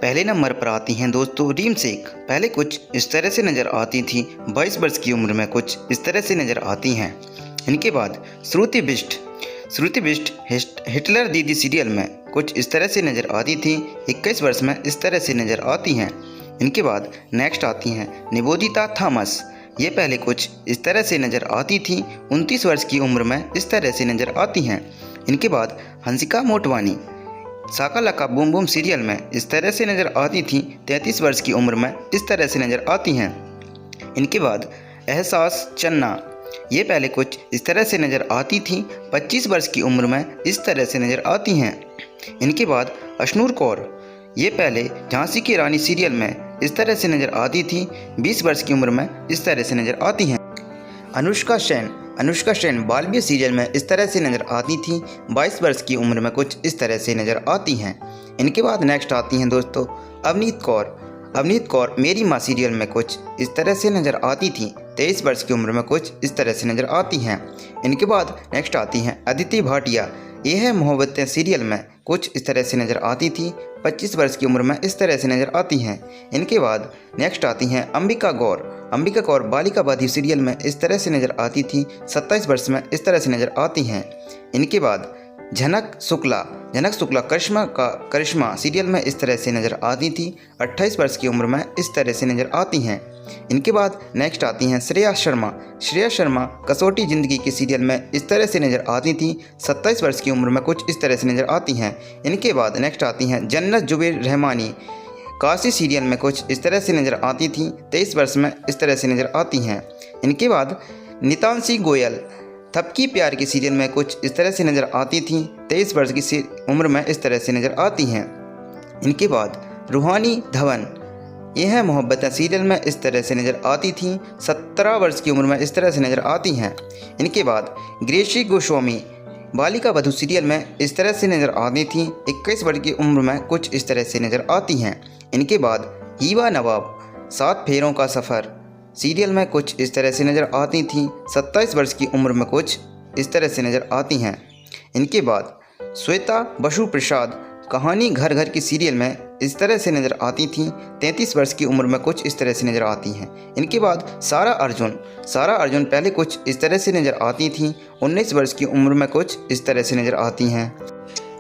पहले नंबर पर आती हैं दोस्तों रीम शेख। पहले कुछ इस तरह से नज़र आती थी, 22 वर्ष की उम्र में कुछ इस तरह से नज़र आती हैं। इनके बाद श्रुति बिष्ट हिटलर दीदी सीरियल में कुछ इस तरह से नज़र आती थी, 21 वर्ष में इस तरह से नज़र आती हैं। इनके बाद नेक्स्ट आती हैं निवेदिता थॉमस। ये पहले कुछ इस तरह से नज़र आती थी, 29 वर्ष की उम्र में इस तरह से नज़र आती हैं। इनके बाद हंसिका मोटवानी शाका लाका बूम बूम सीरियल में इस तरह से नज़र आती थी, 33 वर्ष की उम्र में इस तरह से नज़र आती हैं। इनके बाद एहसास चन्ना। ये पहले कुछ इस तरह से नज़र आती थी, 25 वर्ष की उम्र में इस तरह से नज़र आती हैं। इनके बाद अशनूर कौर। ये पहले झांसी की रानी सीरियल में इस तरह से नज़र आती थी, 20 वर्ष की उम्र में इस तरह से नज़र आती हैं। अनुष्का सेन बालवीर सीरियल में इस तरह से नज़र आती थी, 22 वर्ष की उम्र में कुछ इस तरह से नज़र आती हैं। इनके बाद नेक्स्ट आती हैं दोस्तों अवनीत कौर मेरी माँ सीरियल में कुछ इस तरह से नज़र आती थी, 23 वर्ष की उम्र में कुछ इस तरह से नज़र आती हैं। इनके बाद नेक्स्ट आती हैं अदिति भाटिया। ये है मोहब्बतें सीरियल में कुछ इस तरह से नज़र आती थी, 25 वर्ष की उम्र में इस तरह से नज़र आती हैं। इनके बाद नेक्स्ट आती हैं अंबिका कौर बालिका बाधी सीरियल में इस तरह से नज़र आती थी, 27 वर्ष में इस तरह से नज़र आती हैं। इनके बाद झनक शुक्ला करिश्मा सीरियल में इस तरह से नज़र आती थी, 28 वर्ष की उम्र में इस तरह से नज़र आती हैं। इनके बाद नेक्स्ट आती हैं श्रेया शर्मा कसौटी ज़िंदगी के सीरियल में इस तरह से नज़र आती थी, 27 वर्ष की उम्र में कुछ इस तरह से नज़र आती हैं। इनके बाद नेक्स्ट आती हैं जन्नत जुबैर रहमानी। काशी सीरियल में कुछ इस तरह से नज़र आती थी, 23 वर्ष में इस तरह से नज़र आती हैं। इनके बाद नितांशी गोयल थपकी प्यार के सीरियल में कुछ इस तरह से नज़र आती थी, 23 वर्ष की उम्र में इस तरह से नज़र आती हैं। इनके बाद रूहानी धवन। यह है मोहब्बतें सीरियल में इस तरह से नज़र आती थी, 17 वर्ष की उम्र में इस तरह से नज़र आती हैं। इनके बाद ग्रेसी गोस्वामी बालिका वधू सीरियल में इस तरह से नज़र आती थी, 21 वर्ष की उम्र में कुछ इस तरह से नज़र आती हैं। इनके बाद हीवा नवाब 7 फेरों का सफ़र सीरियल में कुछ इस तरह से नज़र आती थी, 27 वर्ष की उम्र में कुछ इस तरह से नज़र आती हैं। इनके बाद श्वेता बसु प्रसाद कहानी घर घर की सीरियल में इस तरह से नज़र आती थी, 33 वर्ष की उम्र में कुछ इस तरह से नज़र आती हैं। इनके बाद सारा अर्जुन पहले कुछ इस तरह से नज़र आती थी, 19 वर्ष की उम्र में कुछ इस तरह से नज़र आती हैं।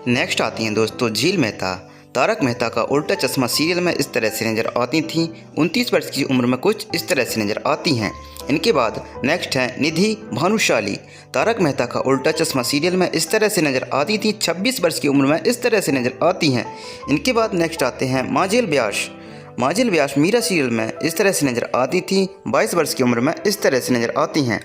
नेक्स्ट आती हैं दोस्तों झील मेहता। तारक मेहता का उल्टा चश्मा सीरियल में इस तरह से नज़र आती थी, 29 वर्ष की उम्र में कुछ इस तरह से नज़र आती हैं। इनके बाद नेक्स्ट है निधि भानुशाली। तारक मेहता का उल्टा चश्मा सीरियल में इस तरह से नज़र आती थी, 26 वर्ष की उम्र में इस तरह से नज़र आती हैं। इनके बाद नेक्स्ट आते हैं माजिल व्यास मीरा सीरियल में इस तरह से नज़र आती थी, 22 वर्ष की उम्र में इस तरह से नज़र आती हैं।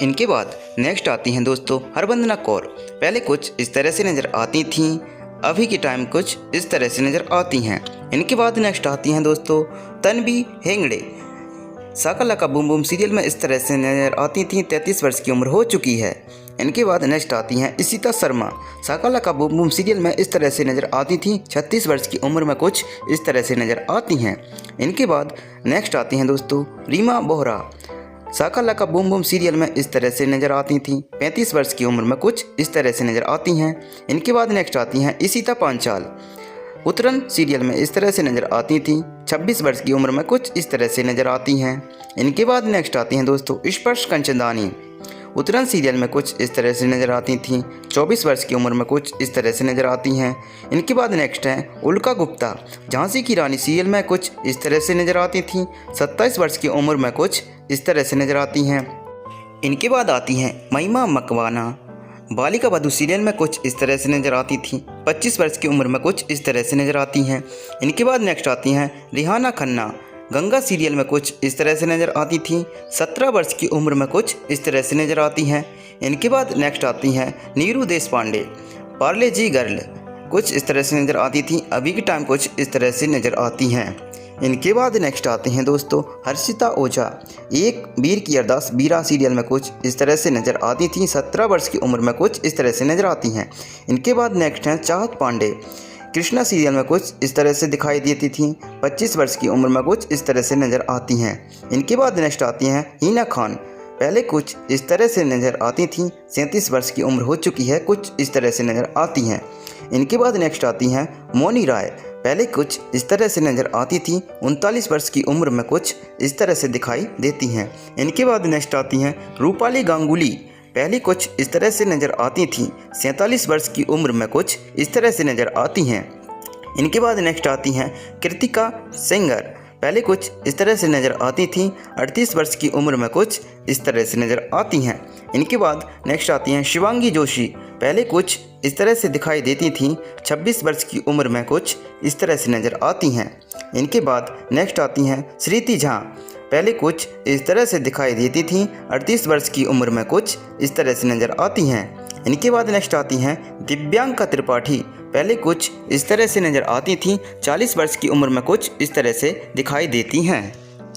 इनके बाद नेक्स्ट आती हैं दोस्तों हरवंदना कौर। पहले कुछ इस तरह से नज़र आती थीं, अभी के टाइम कुछ इस तरह से नज़र आती हैं। इनके बाद नेक्स्ट आती हैं दोस्तों तन्वी हेगड़े। शाका लाका बूम बूम सीरियल में इस तरह से नज़र आती थी, 33 वर्ष की उम्र हो चुकी है। इनके बाद नेक्स्ट आती हैं इशिता शर्मा। शाका लाका बूम बूम सीरियल में इस तरह से नज़र आती थी, 36 वर्ष की उम्र में कुछ इस तरह से नज़र आती हैं। इनके बाद नेक्स्ट आती हैं दोस्तों रीमा बोहरा। शाका लाका बूम बूम सीरियल में इस तरह से नज़र आती थी, 35 वर्ष की उम्र में कुछ इस तरह से नज़र आती हैं। इनके बाद नेक्स्ट आती हैं इशिता पांचाल। उतरन सीरियल में इस तरह से नज़र आती थी, 26 वर्ष की उम्र में कुछ इस तरह से नज़र आती हैं। इनके बाद नेक्स्ट आती हैं दोस्तों स्पर्श कंचनदानी। उतरन सीरियल में कुछ इस तरह से नज़र आती थी, 24 वर्ष की उम्र में कुछ इस तरह से नज़र आती हैं। इनके बाद नेक्स्ट हैं उल्का गुप्ता। झांसी की रानी सीरियल में कुछ इस तरह से नज़र आती थी, 27 वर्ष की उम्र में कुछ इस तरह से नज़र आती हैं। इनके बाद आती हैं महिमा मकवाना। बालिका वधू सीरियल में कुछ इस तरह से नज़र आती थी, 25 वर्ष की उम्र में कुछ इस तरह से नज़र आती हैं। इनके बाद नेक्स्ट आती हैं रिहाना खन्ना। गंगा सीरियल में कुछ इस तरह से नज़र आती थी, 17 वर्ष की उम्र में कुछ इस तरह से नज़र आती हैं। इनके बाद नेक्स्ट आती हैं नीरू देशपांडे। पार्ले जी गर्ल कुछ इस तरह से नज़र आती थी, अभी के टाइम कुछ इस तरह से नज़र आती हैं। इनके बाद नेक्स्ट आते हैं दोस्तों हर्षिता ओझा। एक वीर की अरदास बीरा सीरियल में कुछ इस तरह से नज़र आती थी, 17 वर्ष की उम्र में कुछ इस तरह से नज़र आती हैं। इनके बाद नेक्स्ट हैं चाहत पांडे। कृष्णा सीरियल में कुछ इस तरह से दिखाई देती थी, 25 वर्ष की उम्र में कुछ इस तरह से नज़र आती हैं। इनके बाद नेक्स्ट आती हैं हिना खान। पहले कुछ इस तरह से नज़र आती थीं, 37 वर्ष की उम्र हो चुकी है, कुछ इस तरह से नज़र आती हैं। इनके बाद नेक्स्ट आती हैं मौनी राय। पहले कुछ इस तरह से नज़र आती थी। 39 वर्ष की उम्र में कुछ इस तरह से दिखाई देती हैं। इनके बाद नेक्स्ट आती हैं रूपाली गांगुली। पहले कुछ इस तरह से नज़र आती थीं। 47 वर्ष की उम्र में कुछ इस तरह से नज़र आती हैं। इनके बाद नेक्स्ट आती हैं कृतिका सेंगर। पहले कुछ इस तरह से नज़र आती थीं। 38 वर्ष की उम्र में कुछ इस तरह से नज़र आती हैं। इनके बाद नेक्स्ट आती हैं शिवांगी जोशी। पहले कुछ इस तरह से दिखाई देती थीं। 26 वर्ष की उम्र में कुछ इस तरह से नज़र आती हैं। इनके बाद नेक्स्ट आती हैं श्रीति झा। पहले कुछ इस तरह से दिखाई देती थीं। 38 वर्ष की उम्र में कुछ इस तरह से नज़र आती हैं। इनके बाद नेक्स्ट आती हैं दिव्यांका त्रिपाठी। पहले कुछ इस तरह से नज़र आती थीं। 40 वर्ष की उम्र में कुछ इस तरह से दिखाई देती हैं।